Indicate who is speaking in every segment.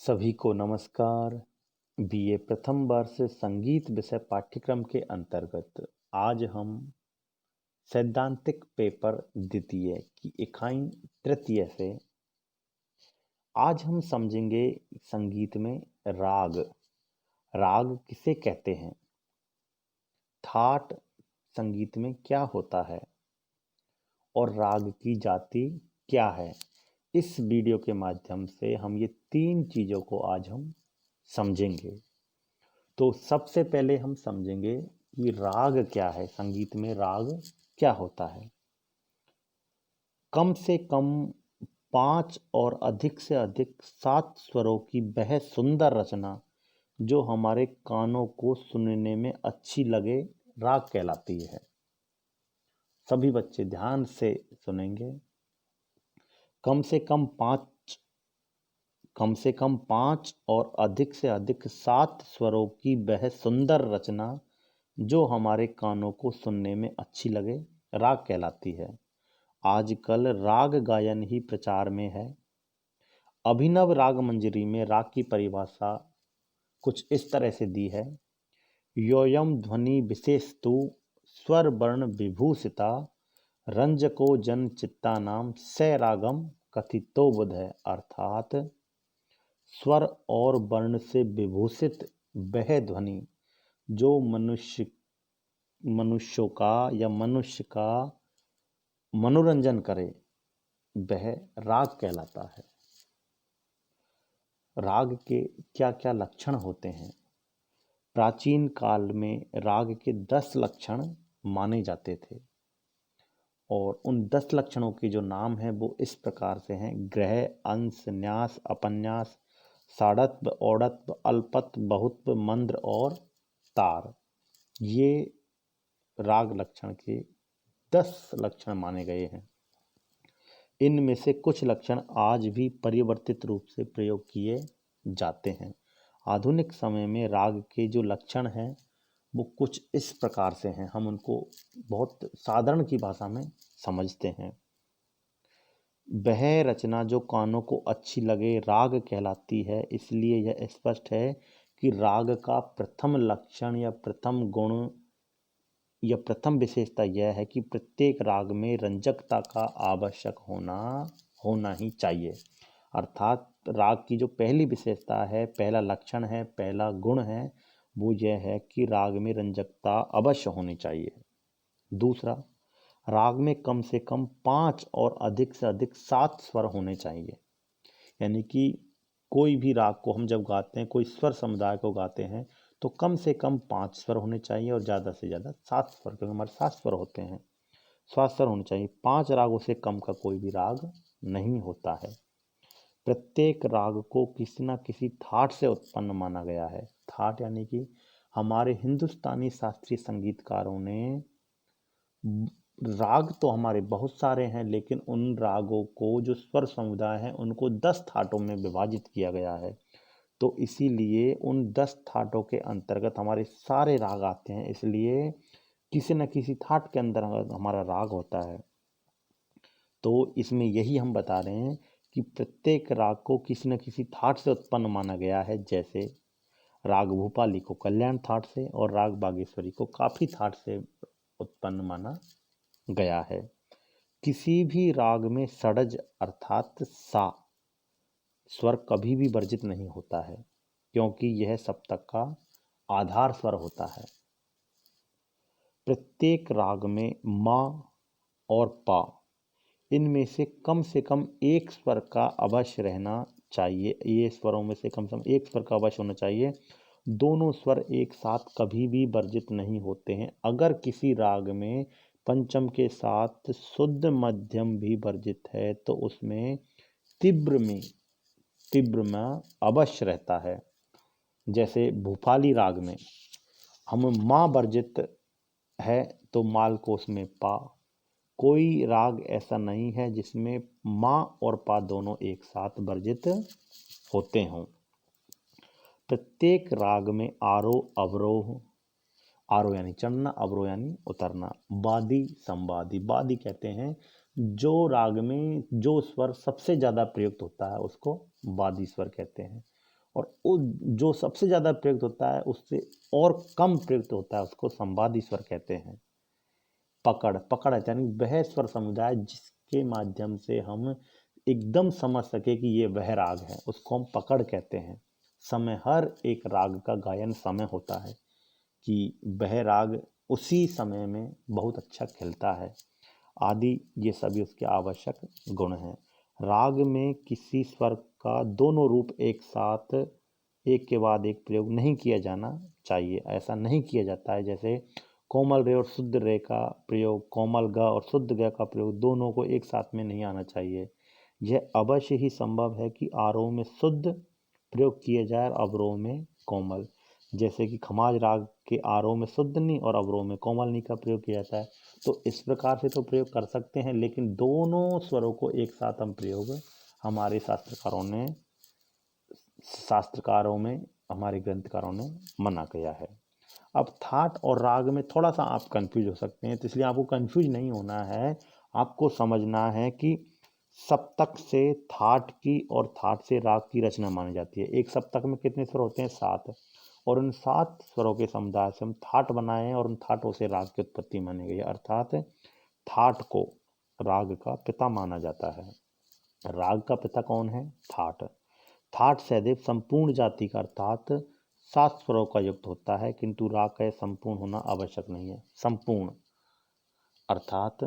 Speaker 1: सभी को नमस्कार। बीए प्रथम वर्ष संगीत विषय पाठ्यक्रम के अंतर्गत आज हम सैद्धांतिक पेपर द्वितीय की इकाई तृतीय से आज हम समझेंगे संगीत में राग। राग किसे कहते हैं, थाट संगीत में क्या होता है और राग की जाति क्या है। इस वीडियो के माध्यम से हम ये तीन चीज़ों को आज हम समझेंगे। तो सबसे पहले हम समझेंगे कि राग क्या है, संगीत में राग क्या होता है। कम से कम 5 और अधिक से अधिक 7 स्वरों की वह सुंदर रचना जो हमारे कानों को सुनने में अच्छी लगे राग कहलाती है। सभी बच्चे ध्यान से सुनेंगे। कम से कम 5 और अधिक से अधिक 7 स्वरों की वह सुंदर रचना जो हमारे कानों को सुनने में अच्छी लगे राग कहलाती है। आजकल राग गायन ही प्रचार में है। अभिनव राग मंजरी में राग की परिभाषा कुछ इस तरह से दी है। योयम ध्वनि विशेषतु स्वर वर्ण विभूषिता रंजको जन चित्ता नाम स रागम कथितो बुध है। अर्थात स्वर और वर्ण से विभूषित वह ध्वनि जो मनुष्यों का या मनुष्य का मनोरंजन करे वह राग कहलाता है। राग के क्या क्या लक्षण होते हैं। प्राचीन काल में राग के 10 लक्षण माने जाते थे और उन 10 लक्षणों के जो नाम हैं वो इस प्रकार से हैं। ग्रह, अंश, न्यास, अपन्यास, साड़त्व, औड़त्व, अल्पत्व, बहुत्व, मंद्र और तार। ये राग लक्षण के 10 लक्षण माने गए हैं। इनमें से कुछ लक्षण आज भी परिवर्तित रूप से प्रयोग किए जाते हैं। आधुनिक समय में राग के जो लक्षण हैं वो कुछ इस प्रकार से हैं। हम उनको बहुत साधारण की भाषा में समझते हैं। वह रचना जो कानों को अच्छी लगे राग कहलाती है। इसलिए यह स्पष्ट है कि राग का प्रथम लक्षण या प्रथम गुण या प्रथम विशेषता यह है कि प्रत्येक राग में रंजकता का आवश्यक होना ही चाहिए। अर्थात राग की जो पहली विशेषता है, पहला लक्षण है, पहला गुण है, वो यह है कि राग में रंजकता अवश्य होनी चाहिए। दूसरा, राग में कम से कम 5 और अधिक से अधिक 7 स्वर होने चाहिए। यानी कि कोई भी राग को हम जब गाते हैं, कोई स्वर समुदाय को गाते हैं तो कम से कम 5 स्वर होने चाहिए और ज़्यादा से ज़्यादा 7 स्वर, क्योंकि हमारे 7 स्वर होते हैं, 7 स्वर होने चाहिए। 5 रागों से कम का कोई भी राग नहीं होता है। प्रत्येक राग को किसी न किसी थाट से उत्पन्न माना गया है। थाट यानी कि हमारे हिंदुस्तानी शास्त्रीय संगीतकारों ने राग तो हमारे बहुत सारे हैं, लेकिन उन रागों को जो स्वर समुदाय हैं उनको 10 थाटों में विभाजित किया गया है। तो इसीलिए उन 10 थाटों के अंतर्गत हमारे सारे राग आते हैं। इसलिए किसी न किसी थाट के अंदर हमारा राग होता है। तो इसमें यही हम बता रहे हैं कि प्रत्येक राग को किसी न किसी थाट से उत्पन्न माना गया है। जैसे राग भूपाली को कल्याण थाट से और राग बागेश्वरी को काफी थाट से उत्पन्न माना गया है। किसी भी राग में षड्ज अर्थात सा स्वर कभी भी वर्जित नहीं होता है, क्योंकि यह सप्तक का आधार स्वर होता है। प्रत्येक राग में मा और पा, इनमें से कम एक स्वर का अवश्य रहना चाहिए। ये स्वरों में से कम एक स्वर का अवश्य होना चाहिए। दोनों स्वर एक साथ कभी भी वर्जित नहीं होते हैं। अगर किसी राग में पंचम के साथ शुद्ध मध्यम भी वर्जित है तो उसमें तीव्र में अवश्य रहता है। जैसे भूपाली राग में हम माँ वर्जित है तो मालकोस में पा। कोई राग ऐसा नहीं है जिसमें माँ और पा दोनों एक साथ वर्जित होते हों। प्रत्येक राग में आरोह अवरोह, आरोह यानी चढ़ना, अवरोह यानी उतरना, वादी संवादी। वादी कहते हैं जो राग में जो स्वर सबसे ज़्यादा प्रयुक्त होता है उसको वादी स्वर कहते हैं। और वो जो सबसे ज़्यादा प्रयुक्त होता है उससे और कम प्रयुक्त होता है उसको संवादी स्वर कहते हैं। पकड़, पकड़ यानी वह स्वर समुदाय जिसके माध्यम से हम एकदम समझ सके कि ये वह राग है, उसको हम पकड़ कहते हैं। समय, हर एक राग का गायन समय होता है कि वह राग उसी समय में बहुत अच्छा खिलता है आदि, ये सभी उसके आवश्यक गुण हैं। राग में किसी स्वर का दोनों रूप एक साथ एक के बाद एक प्रयोग नहीं किया जाना चाहिए, ऐसा नहीं किया जाता है। जैसे कोमल रे और शुद्ध रे का प्रयोग, कोमल ग और शुद्ध ग का प्रयोग दोनों को एक साथ में नहीं आना चाहिए। यह अवश्य ही संभव है कि आरोह में शुद्ध प्रयोग किया जाए और अवरोह में कोमल। जैसे कि खमाज राग के आरोह में शुद्ध नी और अवरोह में कोमल नी का प्रयोग किया जाता है। तो इस प्रकार से तो प्रयोग कर सकते हैं, लेकिन दोनों स्वरों को एक साथ हम प्रयोग हमारे शास्त्रकारों में हमारे ग्रंथकारों ने मना किया है। अब थाट और राग में थोड़ा सा आप कंफ्यूज हो सकते हैं, तो इसलिए आपको कंफ्यूज नहीं होना है। आपको समझना है कि सप्तक से थाट की और थाट से राग की रचना मानी जाती है। एक सप्तक में कितने स्वर होते हैं? 7। और उन 7 स्वरों के समुदाय से हम थाट बनाए हैं और उन थाटों से राग की उत्पत्ति मानी गई है। अर्थात थाट को राग का पिता माना जाता है। राग का पिता कौन है? थाट। थाट सदैव संपूर्ण जाति का अर्थात 7 स्वरों का युक्त होता है, किंतु राग का संपूर्ण होना आवश्यक नहीं है। संपूर्ण अर्थात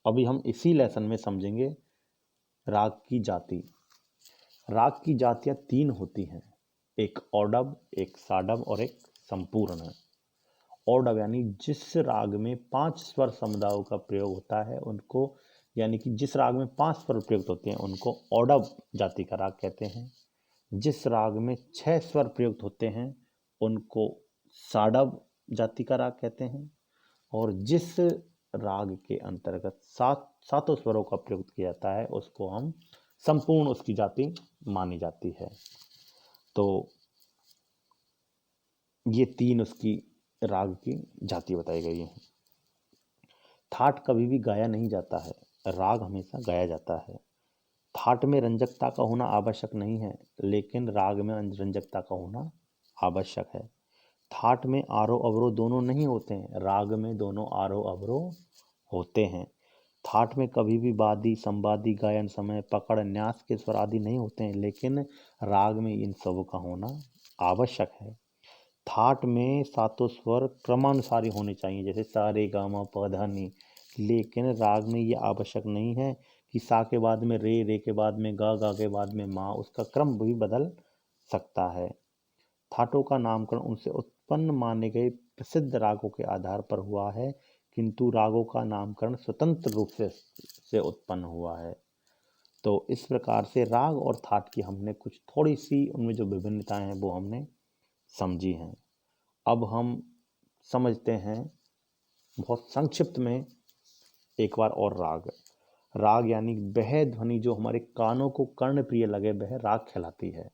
Speaker 1: अभी हम इसी लेसन में समझेंगे राग की जाति। राग की जातियां 3 होती हैं, एक औडव, एक साडव और एक संपूर्ण। औडव यानी जिस राग में 5 स्वर समुदायों का प्रयोग होता है उनको, यानी कि जिस राग में 5 स्वर प्रयुक्त होते हैं उनको औडव जाति का राग कहते हैं। जिस राग में 6 स्वर प्रयुक्त होते हैं उनको साडव जाति का राग कहते हैं। और जिस राग के अंतर्गत सातों स्वरों का प्रयोग किया जाता है उसको हम संपूर्ण उसकी जाति मानी जाती है। तो ये 3 उसकी राग की जाति बताई गई है। थाट कभी भी गाया नहीं जाता है, राग हमेशा गाया जाता है। थाट में रंजकता का होना आवश्यक नहीं है, लेकिन राग में रंजकता का होना आवश्यक है। थाट में आरोह अवरोह दोनों नहीं होते हैं, राग में दोनों आरोह अवरोह होते हैं। थाट में कभी भी वादी, संवादी, गायन समय, पकड़, न्यास के स्वर आदि नहीं होते हैं, लेकिन राग में इन सबों का होना आवश्यक है। थाट में सातों स्वर क्रमानुसारी होने चाहिए, जैसे सा रे गा मा प ध नि। लेकिन राग में ये आवश्यक नहीं है कि सा के बाद में रे, रे के बाद में गा, गा के बाद में मा, उसका क्रम भी बदल सकता है। थाटों का नामकरण उनसे उत्पन्न माने गए प्रसिद्ध रागों के आधार पर हुआ है, किंतु रागों का नामकरण स्वतंत्र रूप से उत्पन्न हुआ है। तो इस प्रकार से राग और थाट की हमने कुछ थोड़ी सी उनमें जो विभिन्नताएं हैं वो हमने समझी हैं। अब हम समझते हैं बहुत संक्षिप्त में एक बार और राग। राग यानी वह ध्वनि जो हमारे कानों को कर्णप्रिय लगे, वह राग कहलाती है।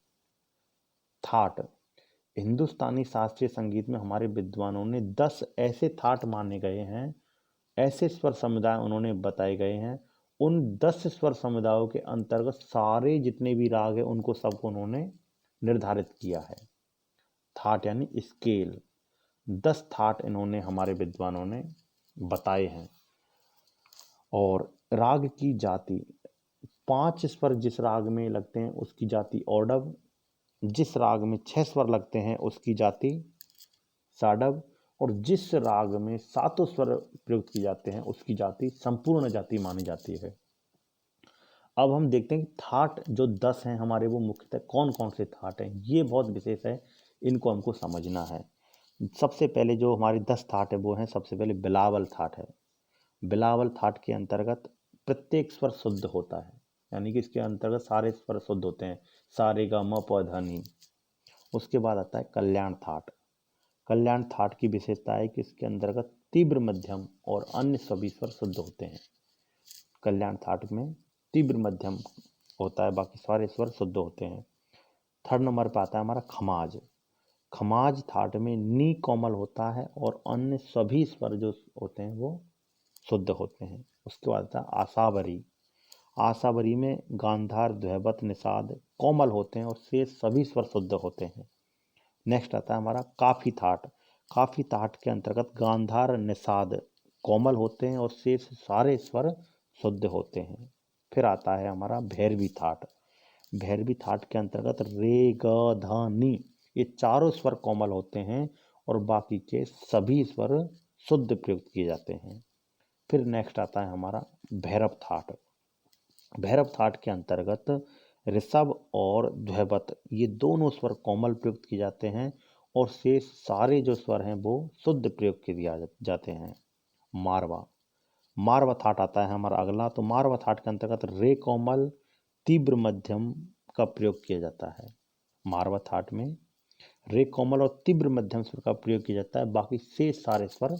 Speaker 1: थाट, हिंदुस्तानी शास्त्रीय संगीत में हमारे विद्वानों ने 10 ऐसे थाट माने गए हैं, ऐसे स्वर समुदाय उन्होंने बताए गए हैं। उन 10 स्वर समुदायों के अंतर्गत सारे जितने भी राग हैं उनको सबको उन्होंने निर्धारित किया है। थाट यानी स्केल, 10 थाट इन्होंने हमारे विद्वानों ने बताए हैं। और राग की जाति, 5 स्वर जिस राग में लगते हैं उसकी जाति औडव, जिस राग में 6 स्वर लगते हैं उसकी जाति साडव, और जिस राग में 7 स्वर प्रयुक्त किए जाते हैं उसकी जाति संपूर्ण जाति मानी जाती है। अब हम देखते हैं कि थाट जो 10 हैं हमारे, वो मुख्यतः कौन कौन से थाट हैं, ये बहुत विशेष है, इनको हमको समझना है। सबसे पहले जो हमारे 10 थाट है वो हैं, सबसे पहले बिलावल थाट है। बिलावल थाट के अंतर्गत प्रत्येक स्वर शुद्ध होता है, यानी कि इसके अंतर्गत सारे स्वर शुद्ध होते हैं, सा रे गा म प ध नि। उसके बाद आता है कल्याण थाट। कल्याण थाट की विशेषता है कि इसके अंतर्गत तीव्र, मध्यम और अन्य सभी स्वर शुद्ध होते हैं। कल्याण थाट में तीव्र मध्यम होता है, बाकी सारे स्वर शुद्ध होते हैं। थर्ड नंबर पर आता है हमारा खमाज। खमाज थाट में नी कोमल होता है और अन्य सभी स्वर जो होते हैं वो शुद्ध होते हैं। उसके बाद आता है आसावरी। आसावरी में गांधार, द्वैवत, निषाद कोमल होते हैं और शेष सभी स्वर शुद्ध होते हैं। नेक्स्ट आता है हमारा काफी थाट। काफी थाट के अंतर्गत गांधार, निषाद कोमल होते हैं और शेष सारे स्वर शुद्ध होते हैं। फिर आता है हमारा भैरवी थाट। भैरवी थाट के अंतर्गत रे, ग, ध, नी ये चारों स्वर कोमल होते हैं और बाकी के सभी स्वर शुद्ध प्रयुक्त किए जाते हैं। फिर नेक्स्ट आता है हमारा भैरव थाट। भैरव थाट के अंतर्गत ऋषभ और ध्वैवत ये दोनों स्वर कोमल प्रयुक्त किए जाते हैं और शेष सारे जो स्वर हैं वो शुद्ध प्रयोग किए जाते हैं। मारवा। मारवा थाट आता है हमारा अगला। तो मारवा थाट के अंतर्गत रे कोमल, तीव्र, मध्यम का प्रयोग किया जाता है। मारवा थाट में रे कोमल और तीव्र मध्यम स्वर का प्रयोग किया जाता है, बाकी शेष सारे स्वर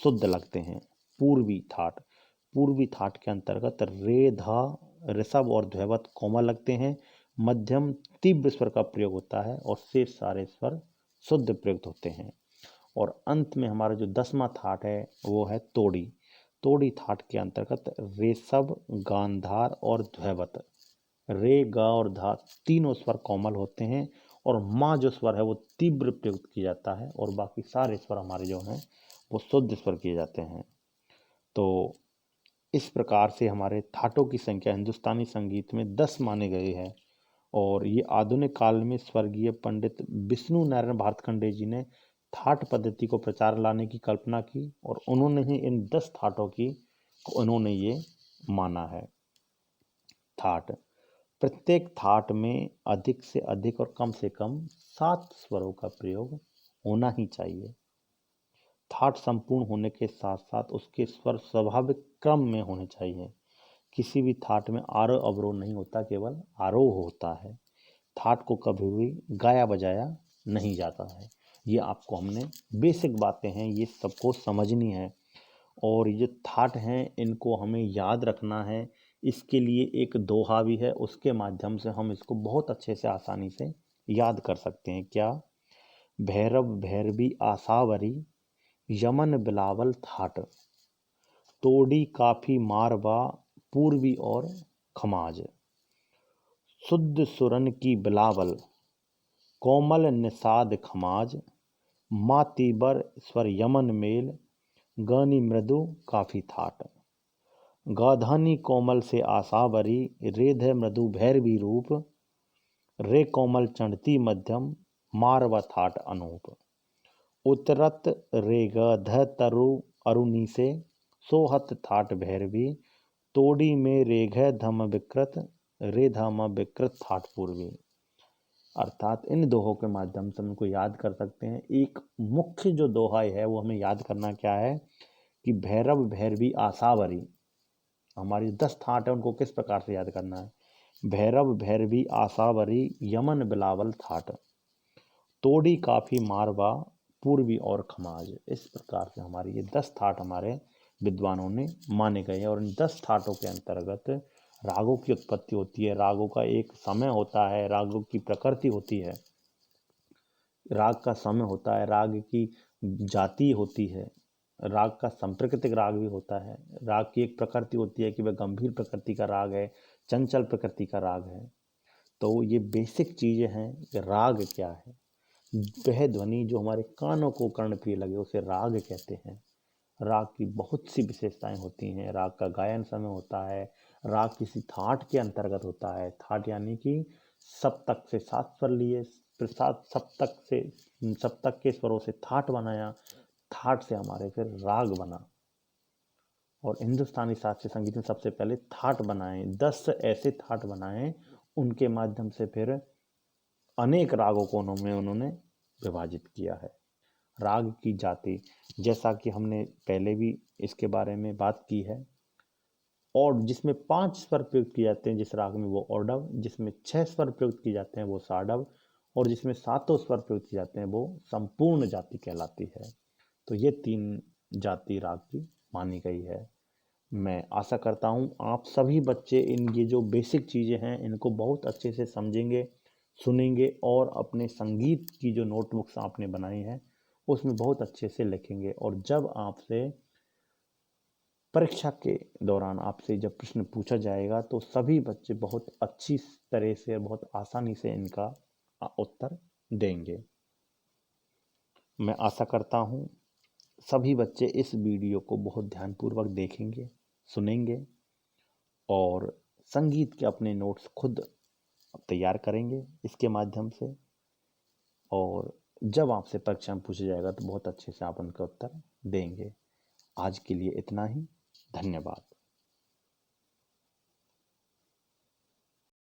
Speaker 1: शुद्ध लगते हैं। पूर्वी थाट। पूर्वी थाट के अंतर्गत रे, धा, ऋषभ और ध्वैवत कोमल लगते हैं, मध्यम तीव्र स्वर का प्रयोग होता है और शेष सारे स्वर शुद्ध प्रयुक्त होते हैं। और अंत में हमारा जो 10वां थाट है वो है तोड़ी। तोड़ी थाट के अंतर्गत ऋषभ, गांधार और ध्वैवत, रे, गा और धा तीनों स्वर कोमल होते हैं और माँ जो स्वर है वो तीव्र प्रयुक्त किया जाता है और बाकी सारे स्वर हमारे जो हैं वो शुद्ध स्वर किए जाते हैं। तो इस प्रकार से हमारे थाटों की संख्या हिंदुस्तानी संगीत में 10 माने गए हैं और ये आधुनिक काल में स्वर्गीय पंडित विष्णु नारायण भारतखंडे जी ने थाट पद्धति को प्रचार लाने की कल्पना की और उन्होंने ही इन 10 थाटों की उन्होंने ये माना है। थाट। प्रत्येक थाट में अधिक से अधिक और कम से कम 7 स्वरों का प्रयोग होना ही चाहिए। थाट संपूर्ण होने के साथ साथ उसके स्वर स्वाभाविक क्रम में होने चाहिए। किसी भी थाट में आरोह अवरोह नहीं होता, केवल आरोह होता है। थाट को कभी भी गाया बजाया नहीं जाता है। ये आपको हमने बेसिक बातें हैं ये सबको समझनी है और ये थाट हैं इनको हमें याद रखना है। इसके लिए एक दोहा भी है, उसके माध्यम से हम इसको बहुत अच्छे से आसानी से याद कर सकते हैं। क्या? भैरव भैरवी आसावरी, यमन बिलावल थाट, तोड़ी काफी मारवा, पूर्वी और खमाज, शुद्ध सुरन की बिलावल, कोमल निषाद खमाज, मातीबर स्वर यमन मेल, गानी मृदु काफी थाट, गाधानी कोमल से आसावरी, रेध मृदु भैरवी रूप, रे कोमल चंडती मध्यम, मारवा थाट अनूप, उतरत रेग ध तरु अरुणी से, सोहत थाट भैरवी, तोड़ी में रेघ धम विकृत, रे धम विकृत थाट पूर्वी। अर्थात इन दोहों के माध्यम से हम इनको याद कर सकते हैं। एक मुख्य जो दोहा है वो हमें याद करना क्या है कि भैरव भैरवी आसावरी, हमारी 10 थाट है उनको किस प्रकार से याद करना है। भैरव भैरवी आसावरी, यमन बिलावल थाट, तोड़ी काफी मारवा, पूर्वी और खमाज। इस प्रकार से हमारी ये 10 थाट हमारे विद्वानों ने माने गए हैं और इन 10 थाटों के अंतर्गत रागों की उत्पत्ति होती है, रागों का एक समय होता है, रागों की प्रकृति होती है, राग का समय होता है, राग की जाति होती है, राग का संप्रकृतिक राग भी होता है, राग की एक प्रकृति होती है कि वह गंभीर प्रकृति का राग है, चंचल प्रकृति का राग है। तो ये बेसिक चीज़ें हैं कि राग क्या है। वह ध्वनि जो हमारे कानों को कर्णप्रिय लगे उसे राग कहते हैं। राग की बहुत सी विशेषताएं होती हैं। राग का गायन समय होता है, राग किसी थाट के अंतर्गत होता है। थाट यानी कि सप्तक से 7 स्वर लिए, फिर 7 सप्तक के स्वरों से थाट बनाया, थाट से हमारे फिर राग बना। और हिंदुस्तानी शास्त्रीय संगीत में सबसे पहले थाट बनाए, 10 ऐसे थाट बनाए, उनके माध्यम से फिर अनेक रागों को उन्होंने विभाजित किया है। राग की जाति, जैसा कि हमने पहले भी इसके बारे में बात की है, और जिसमें 5 स्वर प्रयुक्त किए जाते हैं जिस राग में वो औडव, जिसमें 6 स्वर प्रयुक्त किए जाते हैं वो साडव, और जिसमें 7 स्वर प्रयुक्त किए जाते हैं वो संपूर्ण जाति कहलाती है। तो ये 3 जाति राग की मानी गई है। मैं आशा करता हूँ आप सभी बच्चे इन ये जो बेसिक चीज़ें हैं इनको बहुत अच्छे से समझेंगे, सुनेंगे और अपने संगीत की जो नोटबुक्स आपने बनाई हैं उसमें बहुत अच्छे से लिखेंगे। और जब आपसे परीक्षा के दौरान आपसे जब प्रश्न पूछा जाएगा तो सभी बच्चे बहुत अच्छी तरह से, बहुत आसानी से इनका उत्तर देंगे। मैं आशा करता हूँ सभी बच्चे इस वीडियो को बहुत ध्यानपूर्वक देखेंगे, सुनेंगे और संगीत के अपने नोट्स खुद तैयार करेंगे इसके माध्यम से, और जब आपसे परीक्षा में पूछा जाएगा तो बहुत अच्छे से आप उनका उत्तर देंगे। आज के लिए इतना ही। धन्यवाद।